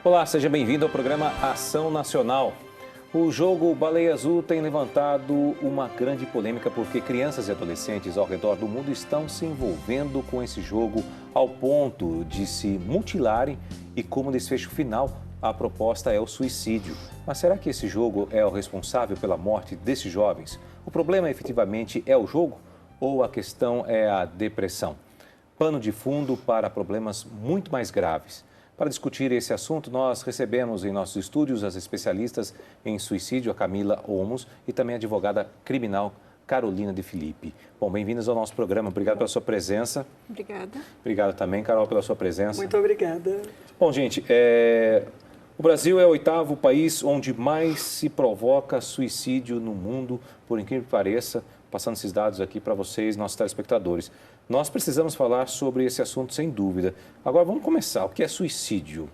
Olá, seja bem-vindo ao programa Ação Nacional. O jogo Baleia Azul tem levantado uma grande polêmica porque crianças e adolescentes ao redor do mundo estão se envolvendo com esse jogo ao ponto de se mutilarem e, como desfecho final, a proposta é o suicídio. Mas será que esse jogo é o responsável pela morte desses jovens? O problema efetivamente é o jogo ou a questão é a depressão? Pano de fundo para problemas muito mais graves. Para discutir esse assunto, nós recebemos em nossos estúdios as especialistas em suicídio, a Camila Olmos, e também a advogada criminal Carolina de Filipe. Bom, bem-vindos ao nosso programa. Obrigado pela sua presença. Obrigada. Obrigado também, Carol, pela sua presença. Muito obrigada. Bom, gente, o Brasil é o 8º país onde mais se provoca suicídio no mundo, por incrível que pareça, passando esses dados aqui para vocês, nossos telespectadores. Nós precisamos falar sobre esse assunto, sem dúvida. Agora, vamos começar. O que é suicídio?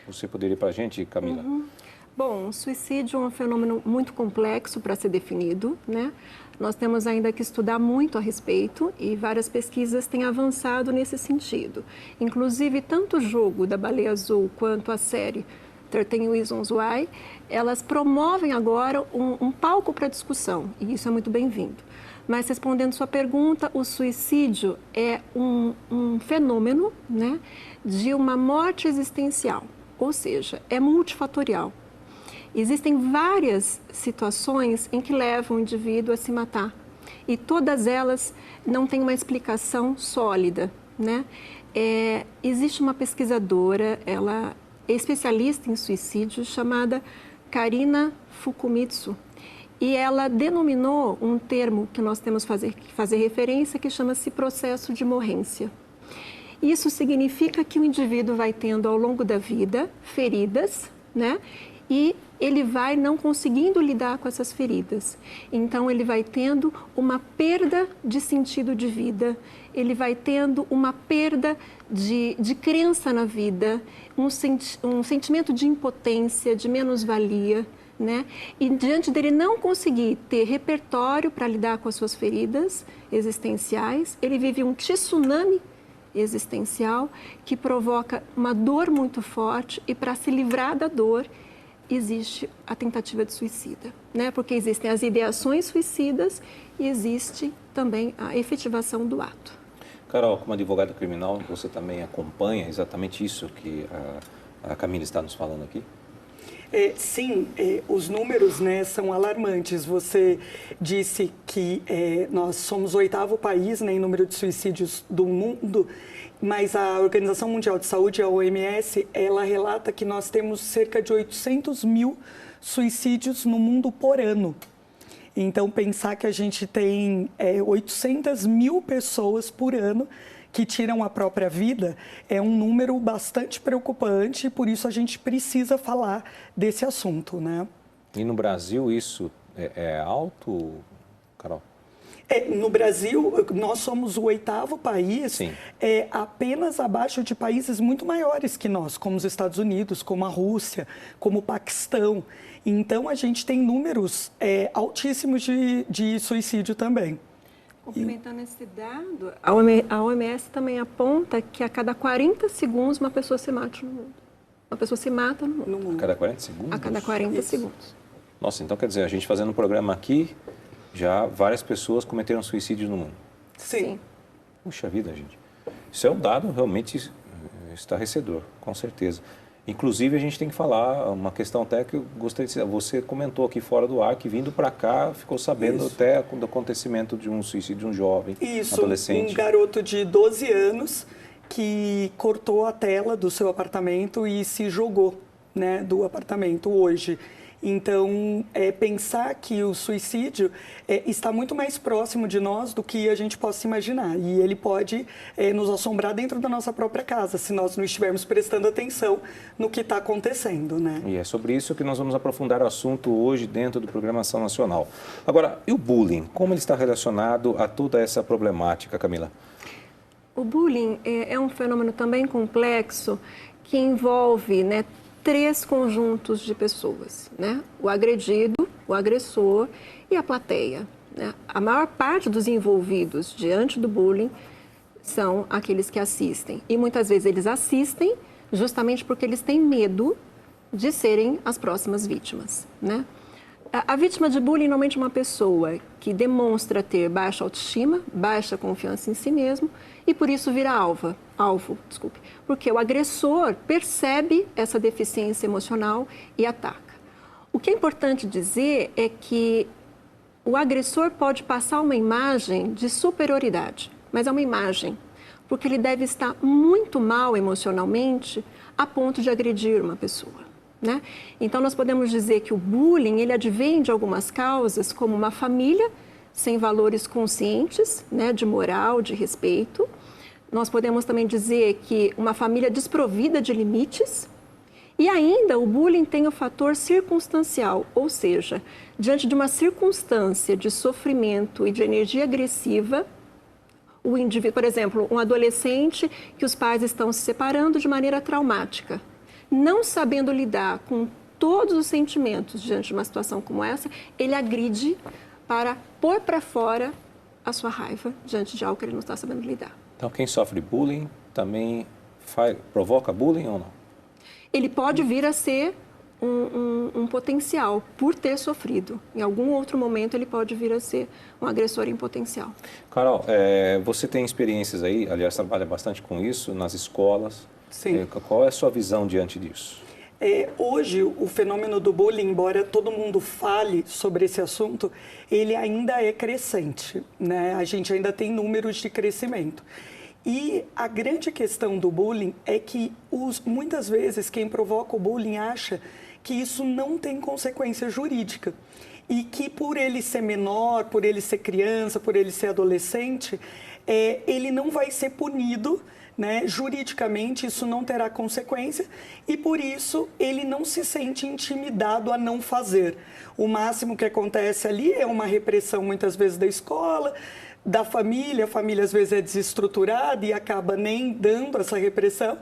Você poderia para a gente, Camila? Bom, o suicídio é um fenômeno muito complexo para ser definido, né? Nós temos ainda que estudar muito a respeito e várias pesquisas têm avançado nesse sentido. Inclusive, tanto o jogo da Baleia Azul quanto a série 13 Reasons Why, elas promovem agora um palco para discussão, e isso é muito bem-vindo. Mas, respondendo sua pergunta, o suicídio é um fenômeno, né, de uma morte existencial, ou seja, é multifatorial. Existem várias situações em que levam o indivíduo a se matar, e todas elas não têm uma explicação sólida, né? Existe uma pesquisadora, ela é especialista em suicídio, chamada Karina Fukumitsu, e ela denominou um termo que nós temos que fazer referência, que chama-se processo de morrência. Isso significa que o indivíduo vai tendo ao longo da vida feridas, né? E ele vai não conseguindo lidar com essas feridas. Então, ele vai tendo uma perda de sentido de vida, ele vai tendo uma perda de crença na vida, um sentimento de impotência, de menos-valia, né? E diante dele não conseguir ter repertório para lidar com as suas feridas existenciais, ele vive um tsunami existencial que provoca uma dor muito forte e, para se livrar da dor, existe a tentativa de suicida, né? Porque existem as ideações suicidas e existe também a efetivação do ato. Carol, como advogada criminal, você também acompanha exatamente isso que a Camila está nos falando aqui? Sim, os números, né, são alarmantes. Você disse que nós somos o 8º país, né, em número de suicídios do mundo, mas a Organização Mundial de Saúde, a OMS, ela relata que nós temos cerca de 800 mil suicídios no mundo por ano. Então, pensar que a gente tem 800 mil pessoas por ano que tiram a própria vida é um número bastante preocupante e por isso a gente precisa falar desse assunto, né? E no Brasil isso é alto, Carol? No Brasil, nós somos o 8º país, apenas abaixo de países muito maiores que nós, como os Estados Unidos, como a Rússia, como o Paquistão. Então, a gente tem números altíssimos de suicídio também. Complementando esse dado, a OMS também aponta que a cada 40 segundos uma pessoa se mata no mundo. Uma pessoa se mata no mundo. A cada 40 segundos? A cada 40 segundos. Nossa, então quer dizer, a gente fazendo um programa aqui, já várias pessoas cometeram suicídio no mundo. Sim. Puxa vida, gente. Isso é um dado realmente estarrecedor, com certeza. Inclusive, a gente tem que falar uma questão até que eu gostaria de dizer. Você comentou aqui fora do ar que, vindo para cá, ficou sabendo até do acontecimento de um suicídio de um jovem, adolescente. Um garoto de 12 anos que cortou a tela do seu apartamento e se jogou, né, do apartamento hoje. Então, pensar que o suicídio está muito mais próximo de nós do que a gente possa imaginar. E ele pode nos assombrar dentro da nossa própria casa, se nós não estivermos prestando atenção no que está acontecendo, né? E é sobre isso que nós vamos aprofundar o assunto hoje dentro do Programa Ação Nacional. Agora, e o bullying? Como ele está relacionado a toda essa problemática, Camila? O bullying é um fenômeno também complexo que envolve, né, 3 conjuntos de pessoas, né? O agredido, o agressor e a plateia, né? A maior parte dos envolvidos diante do bullying são aqueles que assistem. E muitas vezes eles assistem, justamente porque eles têm medo de serem as próximas vítimas, né? A vítima de bullying normalmente é uma pessoa que demonstra ter baixa autoestima, baixa confiança em si mesmo e por isso vira alvo, porque o agressor percebe essa deficiência emocional e ataca. O que é importante dizer é que o agressor pode passar uma imagem de superioridade, mas é uma imagem, porque ele deve estar muito mal emocionalmente a ponto de agredir uma pessoa. Né? Então, nós podemos dizer que o bullying, ele advém de algumas causas, como uma família sem valores conscientes, né, de moral, de respeito. Nós podemos também dizer que uma família desprovida de limites. E ainda, o bullying tem o fator circunstancial, ou seja, diante de uma circunstância de sofrimento e de energia agressiva, o indivíduo, por exemplo, um adolescente que os pais estão se separando de maneira traumática, não sabendo lidar com todos os sentimentos diante de uma situação como essa, ele agride para pôr para fora a sua raiva diante de algo que ele não está sabendo lidar. Então, quem sofre bullying também provoca bullying ou não? Ele pode vir a ser um potencial por ter sofrido. Em algum outro momento, ele pode vir a ser um agressor em potencial. Carol, você tem experiências aí, aliás, trabalha bastante com isso nas escolas. Sim. Qual é a sua visão diante disso? Hoje, o fenômeno do bullying, embora todo mundo fale sobre esse assunto, ele ainda é crescente, né? A gente ainda tem números de crescimento. E a grande questão do bullying é que, muitas vezes, quem provoca o bullying acha que isso não tem consequência jurídica. E que por ele ser menor, por ele ser criança, por ele ser adolescente, ele não vai ser punido, né? Juridicamente, isso não terá consequência e, por isso, ele não se sente intimidado a não fazer. O máximo que acontece ali é uma repressão, muitas vezes, da escola, da família. A família, às vezes, é desestruturada e acaba nem dando essa repressão.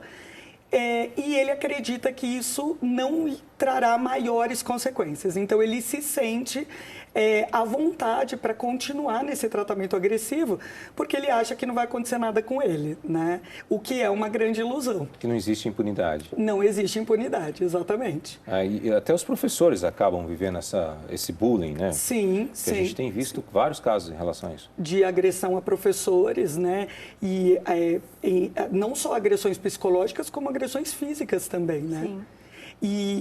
E ele acredita que isso não trará maiores consequências. Então, ele se sente à vontade para continuar nesse tratamento agressivo, porque ele acha que não vai acontecer nada com ele, né? O que é uma grande ilusão. Que não existe impunidade. Não existe impunidade, exatamente. E até os professores acabam vivendo esse bullying, né? Sim, que sim. A gente tem visto vários casos em relação a isso. De agressão a professores, né? E não só agressões psicológicas, como agressões físicas também, né? Sim.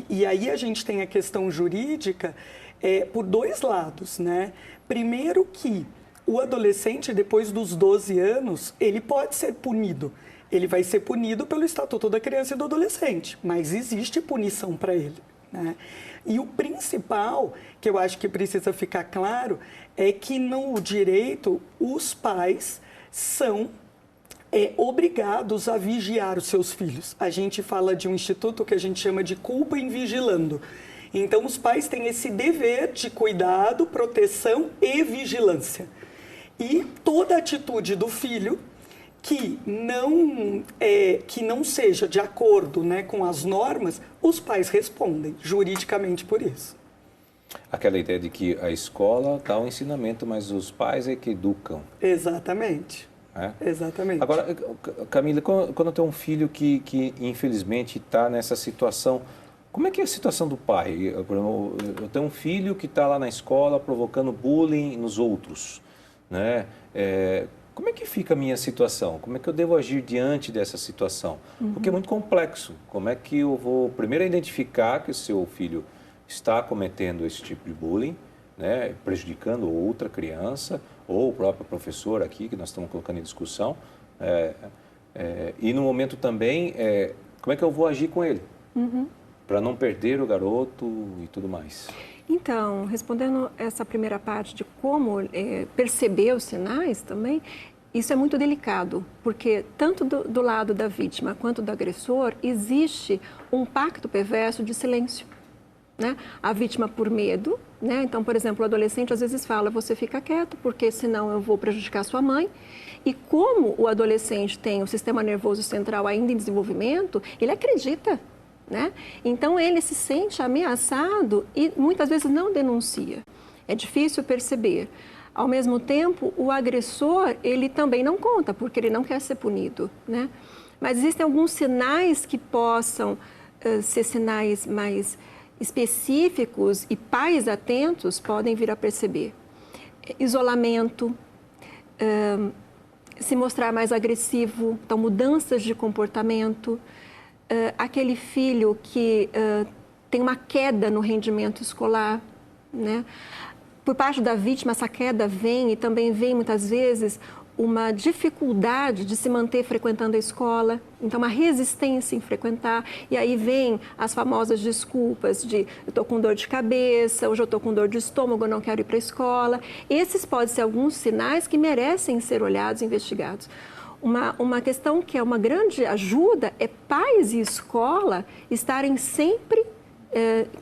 E aí a gente tem a questão jurídica por dois lados, né? Primeiro que o adolescente, depois dos 12 anos, ele pode ser punido. Ele vai ser punido pelo Estatuto da Criança e do Adolescente, mas existe punição para ele, né? E o principal, que eu acho que precisa ficar claro, é que no direito os pais são obrigados a vigiar os seus filhos. A gente fala de um instituto que a gente chama de culpa em vigilando. Então, os pais têm esse dever de cuidado, proteção e vigilância. E toda atitude do filho que não seja de acordo, né, com as normas, os pais respondem juridicamente por isso. Aquela ideia de que a escola dá o ensinamento, mas os pais é que educam. Exatamente. Exatamente. Agora, Camila, quando eu tenho um filho que infelizmente está nessa situação, como é que é a situação do pai? Eu tenho um filho que está lá na escola provocando bullying nos outros, né? Como é que fica a minha situação? Como é que eu devo agir diante dessa situação? Porque é muito complexo. Como é que eu vou, primeiro, identificar que o seu filho está cometendo esse tipo de bullying, né, prejudicando outra criança, ou o próprio professor aqui, que nós estamos colocando em discussão, e no momento também, como é que eu vou agir com ele? Para não perder o garoto e tudo mais. Então, respondendo essa primeira parte de como perceber os sinais também, isso é muito delicado, porque tanto do lado da vítima quanto do agressor, existe um pacto perverso de silêncio, né? A vítima por medo, né? Então, por exemplo, o adolescente às vezes fala, você fica quieto, porque senão eu vou prejudicar sua mãe. E como o adolescente tem o sistema nervoso central ainda em desenvolvimento, ele acredita, né? Então, ele se sente ameaçado e muitas vezes não denuncia. É difícil perceber. Ao mesmo tempo, o agressor, ele também não conta, porque ele não quer ser punido, né? Mas existem alguns sinais que possam ser sinais mais específicos e pais atentos podem vir a perceber. Isolamento, se mostrar mais agressivo, então mudanças de comportamento, aquele filho que tem uma queda no rendimento escolar, né? Por parte da vítima, essa queda vem e também vem muitas vezes uma dificuldade de se manter frequentando a escola, então uma resistência em frequentar, e aí vem as famosas desculpas de eu estou com dor de cabeça, hoje eu estou com dor de estômago, eu não quero ir para a escola. Esses podem ser alguns sinais que merecem ser olhados e investigados. Uma questão que é uma grande ajuda é pais e escola estarem sempre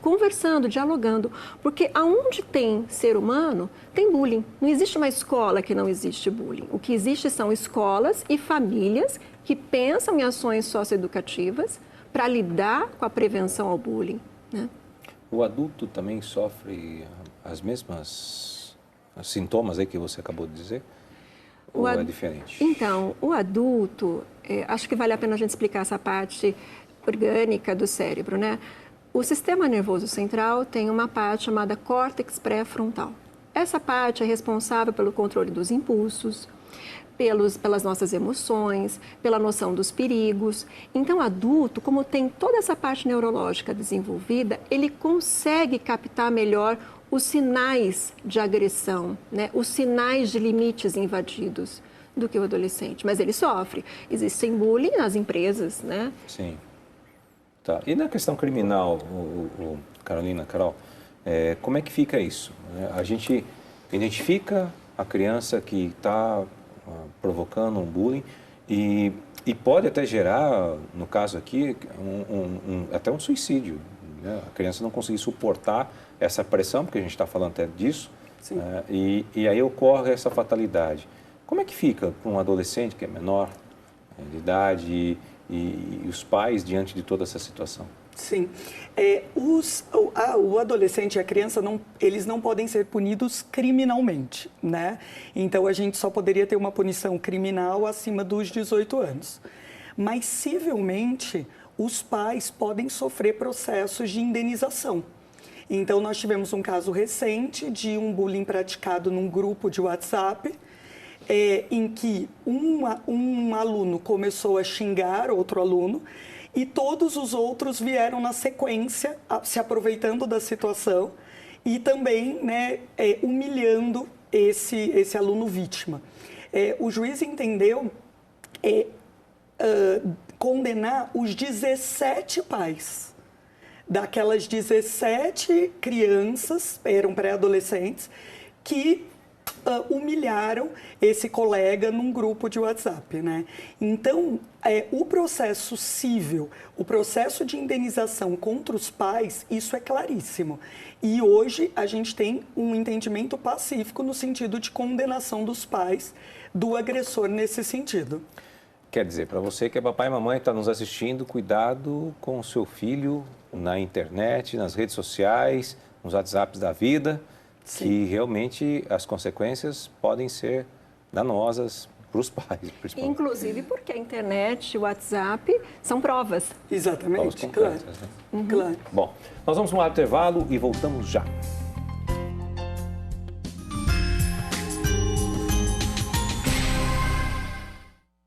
conversando, dialogando, porque aonde tem ser humano, tem bullying. Não existe uma escola que não existe bullying. O que existe são escolas e famílias que pensam em ações socioeducativas para lidar com a prevenção ao bullying, né? O adulto também sofre as mesmas sintomas aí que você acabou de dizer? Ou é diferente? Então, o adulto, acho que vale a pena a gente explicar essa parte orgânica do cérebro, né? O sistema nervoso central tem uma parte chamada córtex pré-frontal. Essa parte é responsável pelo controle dos impulsos, pelas nossas emoções, pela noção dos perigos. Então, o adulto, como tem toda essa parte neurológica desenvolvida, ele consegue captar melhor os sinais de agressão, né? Os sinais de limites invadidos do que o adolescente. Mas ele sofre. Existem bullying nas empresas, né? Sim. Tá. E na questão criminal, Carol, como é que fica isso? A gente identifica a criança que está provocando um bullying e pode até gerar, no caso aqui, até um suicídio, né? A criança não conseguir suportar essa pressão, porque a gente está falando até disso, e aí ocorre essa fatalidade. Como é que fica para um adolescente que é menor de idade e os pais diante de toda essa situação? Sim. O adolescente e a criança, eles não podem ser punidos criminalmente, né? Então, a gente só poderia ter uma punição criminal acima dos 18 anos. Mas, civilmente, os pais podem sofrer processos de indenização. Então, nós tivemos um caso recente de um bullying praticado num grupo de WhatsApp, em que um aluno começou a xingar outro aluno e todos os outros vieram na sequência, se aproveitando da situação e também, né, humilhando esse aluno vítima. O juiz entendeu condenar os 17 pais daquelas 17 crianças, eram pré-adolescentes, que humilharam esse colega num grupo de WhatsApp, né? Então, o processo civil, o processo de indenização contra os pais, isso é claríssimo. E hoje a gente tem um entendimento pacífico no sentido de condenação dos pais do agressor nesse sentido. Quer dizer, para você que é papai e mamãe, está nos assistindo, cuidado com o seu filho na internet, nas redes sociais, nos WhatsApps da vida. Sim. Que realmente as consequências podem ser danosas para os pais, principalmente. Inclusive porque a internet e o WhatsApp são provas. Exatamente, provas concretas, claro. Né? Claro. Bom, nós vamos para um intervalo e voltamos já.